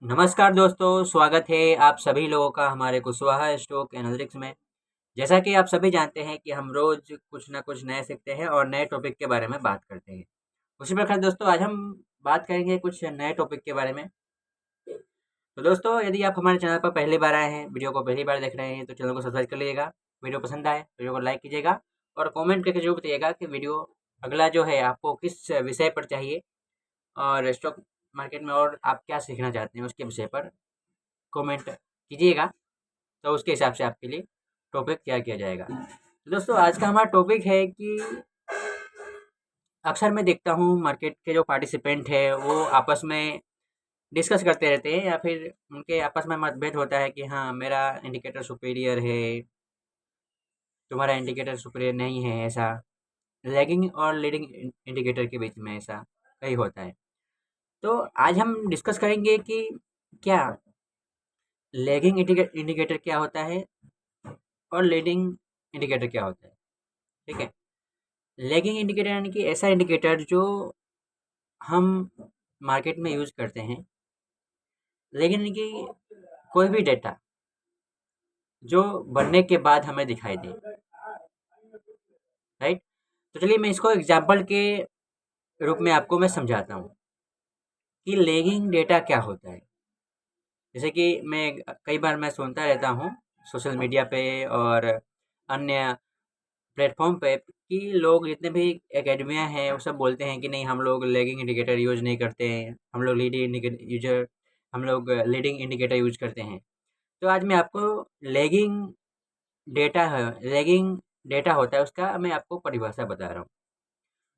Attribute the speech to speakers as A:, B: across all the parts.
A: नमस्कार दोस्तों, स्वागत है आप सभी लोगों का हमारे कुशवाहा स्टॉक एनालिटिक्स में। जैसा कि आप सभी जानते हैं कि हम रोज कुछ ना कुछ नए सीखते हैं और नए टॉपिक के बारे में बात करते हैं। उसी प्रकार दोस्तों आज हम बात करेंगे कुछ नए टॉपिक के बारे में। तो दोस्तों यदि आप हमारे चैनल पर पहली बार आए हैं, वीडियो को पहली बार देख रहे हैं तो चैनल को सब्सक्राइब कर लीजिएगा। वीडियो पसंद आए वीडियो को लाइक कीजिएगा और कॉमेंट करके जरूर बताइएगा कि वीडियो अगला जो है आपको किस विषय पर चाहिए और स्टॉक मार्केट में और आप क्या सीखना चाहते हैं उसके विषय पर कमेंट कीजिएगा। तो उसके हिसाब से आपके लिए टॉपिक तैयार किया जाएगा। तो दोस्तों आज का हमारा टॉपिक है कि अक्सर मैं देखता हूँ मार्केट के जो पार्टिसिपेंट है वो आपस में डिस्कस करते रहते हैं या फिर उनके आपस में मतभेद होता है कि हाँ मेरा इंडिकेटर सुपीरियर है, तुम्हारा इंडिकेटर सुपीरियर नहीं है। ऐसा लैगिंग और लीडिंग इंडिकेटर के बीच में ऐसा कहीं होता है। तो आज हम डिस्कस करेंगे कि क्या लैगिंग इंडिकेटर क्या होता है और लीडिंग इंडिकेटर क्या होता है। ठीक है, लैगिंग इंडिकेटर यानी कि ऐसा इंडिकेटर जो हम मार्केट में यूज करते हैं, लेकिन कि कोई भी डेटा जो बनने के बाद हमें दिखाई दे। राइट, तो चलिए मैं इसको एग्जांपल के रूप में आपको मैं समझाता हूँ कि लैगिंग डेटा क्या होता है। जैसे कि मैं कई बार मैं सुनता रहता हूँ सोशल मीडिया पे और अन्य प्लेटफॉर्म पे कि लोग जितने भी एकेडमिया हैं वो सब बोलते हैं कि नहीं हम लोग लैगिंग इंडिकेटर यूज नहीं करते हैं, हम लोग लीडिंग इंडिकेटर यूज करते हैं। तो आज मैं आपको लैगिंग लैगिंग डेटा होता है उसका मैं आपको परिभाषा बता रहा हूँ।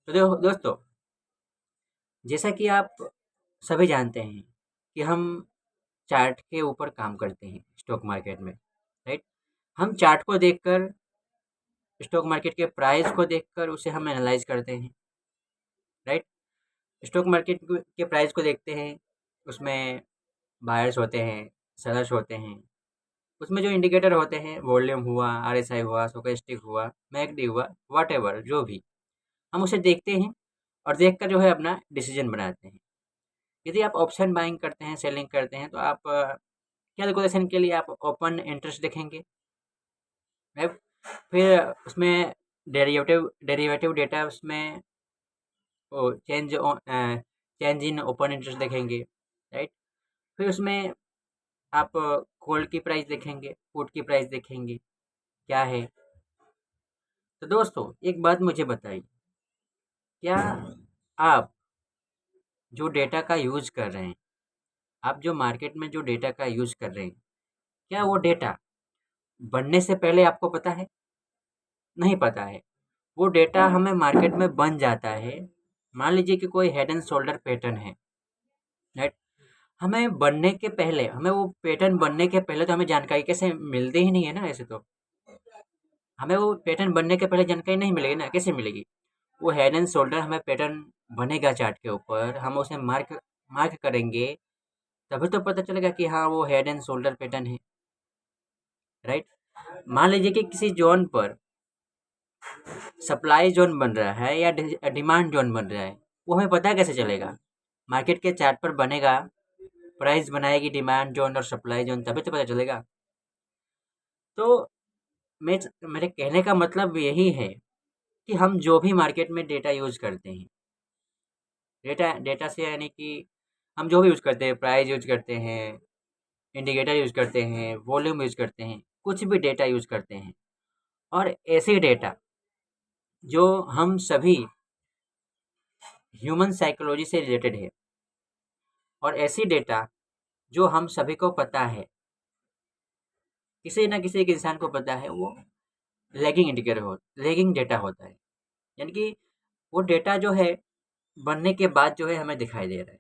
A: तो दोस्तों जैसा कि आप सभी जानते हैं कि हम चार्ट के ऊपर काम करते हैं स्टॉक मार्केट में। राइट, हम चार्ट को देखकर स्टॉक मार्केट के प्राइस को देखकर उसे हम एनालाइज करते हैं। राइट, स्टॉक मार्केट के प्राइस को देखते हैं, उसमें बायर्स होते हैं, सेलर्स होते हैं, उसमें जो इंडिकेटर होते हैं वॉल्यूम हुआ, आरएसआई हुआ, स्टोकेस्टिक हुआ, मैकडी हुआ, व्हाटएवर जो भी, हम उसे देखते हैं और देखकर जो है अपना डिसीजन बनाते हैं। यदि आप ऑप्शन बाइंग करते हैं, सेलिंग करते हैं तो आप कैलकुलेशन के लिए आप ओपन इंटरेस्ट देखेंगे। राइट, फिर उसमें डेरिवेटिव डेटा उसमें चेंज इन ओपन इंटरेस्ट देखेंगे। राइट, फिर उसमें आप कॉल की प्राइस देखेंगे, पुट की प्राइस देखेंगे क्या है। तो दोस्तों एक बात मुझे बताइए, क्या आप जो डेटा का यूज कर रहे हैं, आप जो मार्केट में जो डेटा का यूज कर रहे हैं, क्या वो डेटा बनने से पहले आपको पता है? नहीं पता है। वो डेटा हमें मार्केट में बन जाता है। मान लीजिए कि कोई हेड एंड शोल्डर पैटर्न है। राइट, हमें बनने के पहले, हमें वो पैटर्न बनने के पहले तो हमें जानकारी कैसे मिलती ही नहीं है ना। ऐसे तो हमें वो पैटर्न बनने के पहले जानकारी नहीं मिलेगी ना, कैसे मिलेगी? वो हेड एंड शोल्डर हमें पैटर्न बनेगा चार्ट के ऊपर, हम उसे मार्क मार्क करेंगे, तभी तो पता चलेगा कि हाँ वो हेड एंड शोल्डर पैटर्न है। राइट, मान लीजिए कि किसी जोन पर सप्लाई जोन बन रहा है या डिमांड जोन बन रहा है, वो हमें पता कैसे चलेगा? मार्केट के चार्ट पर बनेगा, प्राइस बनाएगी डिमांड जोन और सप्लाई जोन, तभी तो पता चलेगा। तो मैं मेरे कहने का मतलब यही है कि हम जो भी मार्केट में डेटा यूज करते हैं, डेटा डेटा से यानी कि हम जो भी यूज करते हैं, प्राइस यूज करते हैं, इंडिकेटर यूज करते हैं, वॉल्यूम यूज करते हैं, कुछ भी डेटा यूज करते हैं, और ऐसे डेटा जो हम सभी ह्यूमन साइकोलॉजी से रिलेटेड है, और ऐसी डेटा जो हम सभी को पता है, किसी न किसी एक इंसान को पता है, वो लैगिंग डेटा होता है। यानी कि वो डेटा जो है बनने के बाद जो है हमें दिखाई दे रहा है।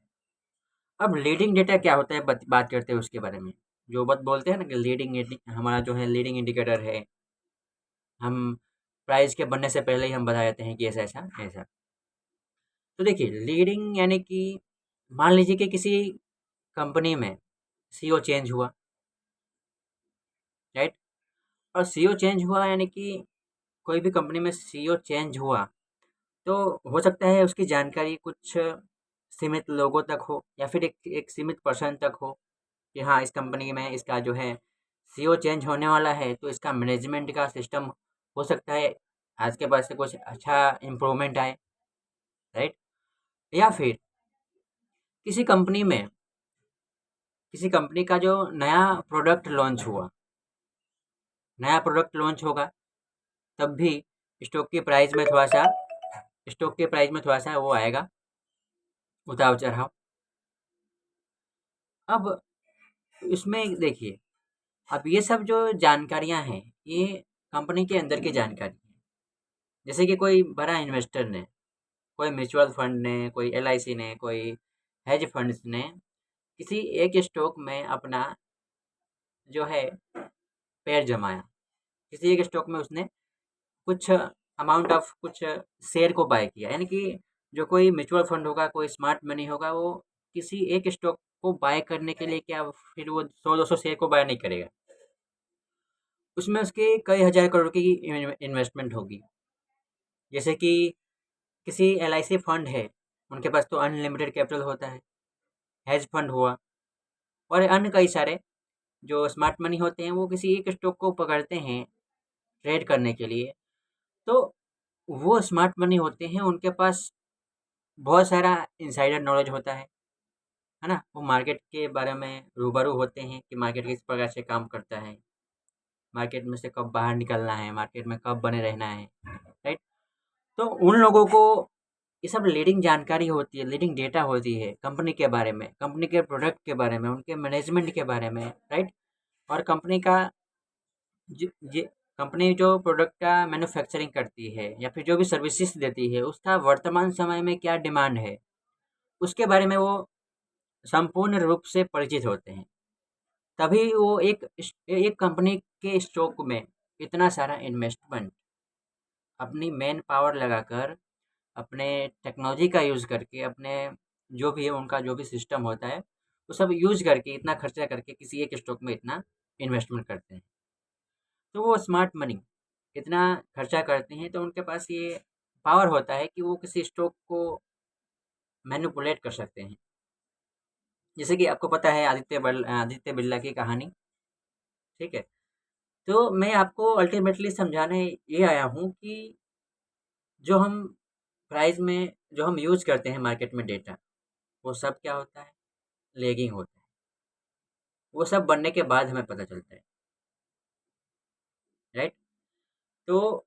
A: अब लीडिंग डेटा क्या होता है, बात करते हैं उसके बारे में। जो बात बोलते हैं ना कि हमारा जो है लीडिंग इंडिकेटर है, हम प्राइस के बनने से पहले ही हम बता देते हैं कि ऐसा ऐसा ऐसा। तो देखिए लीडिंग यानी कि मान लीजिए कि किसी कंपनी में सीईओ चेंज हुआ। राइट, और सीईओ चेंज हुआ यानी कि कोई भी कंपनी में सीईओ चेंज हुआ तो हो सकता है उसकी जानकारी कुछ सीमित लोगों तक हो या फिर एक सीमित पर्सन तक हो। कि हाँ इस कंपनी में इसका जो है सीईओ चेंज होने वाला है, तो इसका मैनेजमेंट का सिस्टम हो सकता है आज के बाद से कुछ अच्छा इम्प्रूवमेंट आए, राइट। या फिर किसी कंपनी में किसी कंपनी का जो नया प्रोडक्ट लॉन्च हुआ, नया प्रोडक्ट लॉन्च होगा, तब भी स्टॉक की प्राइस में थोड़ा सा वो आएगा उतार चढ़ाव। अब इसमें देखिए, अब ये सब जो जानकारियां हैं ये कंपनी के अंदर की जानकारी है। जैसे कि कोई बड़ा इन्वेस्टर ने, कोई म्यूचुअल फंड ने, कोई एलआईसी ने, कोई हेज फंड्स ने किसी एक स्टॉक में अपना जो है पैर जमाया, किसी एक स्टॉक में उसने कुछ अमाउंट ऑफ कुछ शेयर को बाय किया, यानी कि जो कोई म्यूचुअल फंड होगा, कोई स्मार्ट मनी होगा, वो किसी एक स्टॉक को बाय करने के लिए क्या फिर वो 100-200 शेयर को बाय नहीं करेगा, उसमें उसके कई हजार करोड़ की इन्वेस्टमेंट होगी। जैसे कि किसी एलआईसी फंड है, उनके पास तो अनलिमिटेड कैपिटल होता है। हेज फंड हुआ और अन्य कई सारे जो स्मार्ट मनी होते हैं, वो किसी एक स्टॉक को पकड़ते हैं ट्रेड करने के लिए। तो वो स्मार्ट मनी होते हैं, उनके पास बहुत सारा इनसाइडर नॉलेज होता है ना। वो मार्केट के बारे में रूबरू होते हैं कि मार्केट किस प्रकार से काम करता है, मार्केट में से कब बाहर निकलना है, मार्केट में कब बने रहना है, राइट। तो उन लोगों को ये सब लीडिंग जानकारी होती है, लीडिंग डेटा होती है कंपनी के बारे में, कंपनी के प्रोडक्ट के बारे में, उनके मैनेजमेंट के बारे में, राइट। और कंपनी का ये कंपनी जो प्रोडक्ट का मैन्युफैक्चरिंग करती है या फिर जो भी सर्विसेज देती है, उसका वर्तमान समय में क्या डिमांड है, उसके बारे में वो संपूर्ण रूप से परिचित होते हैं। तभी वो एक कंपनी के स्टॉक में इतना सारा इन्वेस्टमेंट अपनी मैन पावर लगाकर, अपने टेक्नोलॉजी का यूज़ करके, अपने जो भी है उनका जो भी सिस्टम होता है, वो सब यूज़ करके, इतना खर्चा करके किसी एक स्टॉक में इतना इन्वेस्टमेंट करते हैं। तो वो स्मार्ट मनी इतना खर्चा करते हैं, तो उनके पास ये पावर होता है कि वो किसी स्टॉक को मैनिपुलेट कर सकते हैं। जैसे कि आपको पता है आदित्य बिरला की कहानी, ठीक है। तो मैं आपको अल्टीमेटली समझाने ये आया हूँ कि जो हम प्राइस में जो हम यूज़ करते हैं मार्केट में डेटा, वो सब क्या होता है, लेगिंग होता है। वो सब बनने के बाद हमें पता चलता है, राइट। तो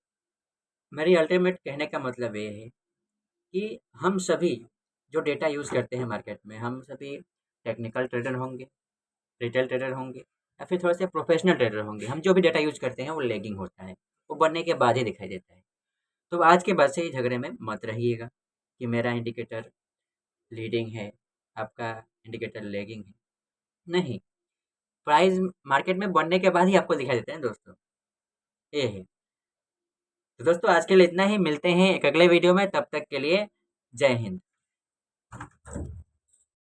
A: मेरी अल्टीमेट कहने का मतलब ये है कि हम सभी जो डेटा यूज़ करते हैं मार्केट में, हम सभी टेक्निकल ट्रेडर होंगे, रिटेल ट्रेडर होंगे, या फिर थोड़े से प्रोफेशनल ट्रेडर होंगे। हम जो भी डेटा यूज़ करते हैं वो लैगिंग होता है, वो बनने के बाद ही दिखाई देता है। तो आज के बाद से ही झगड़े में मत रहिएगा कि मेरा इंडिकेटर लीडिंग है, आपका इंडिकेटर लैगिंग है। नहीं, प्राइस मार्केट में बनने के बाद ही आपको दिखाई देता है दोस्तों, ये है। तो दोस्तों आज के लिए इतना ही, मिलते हैं एक अगले वीडियो में, तब तक के लिए जय हिंद।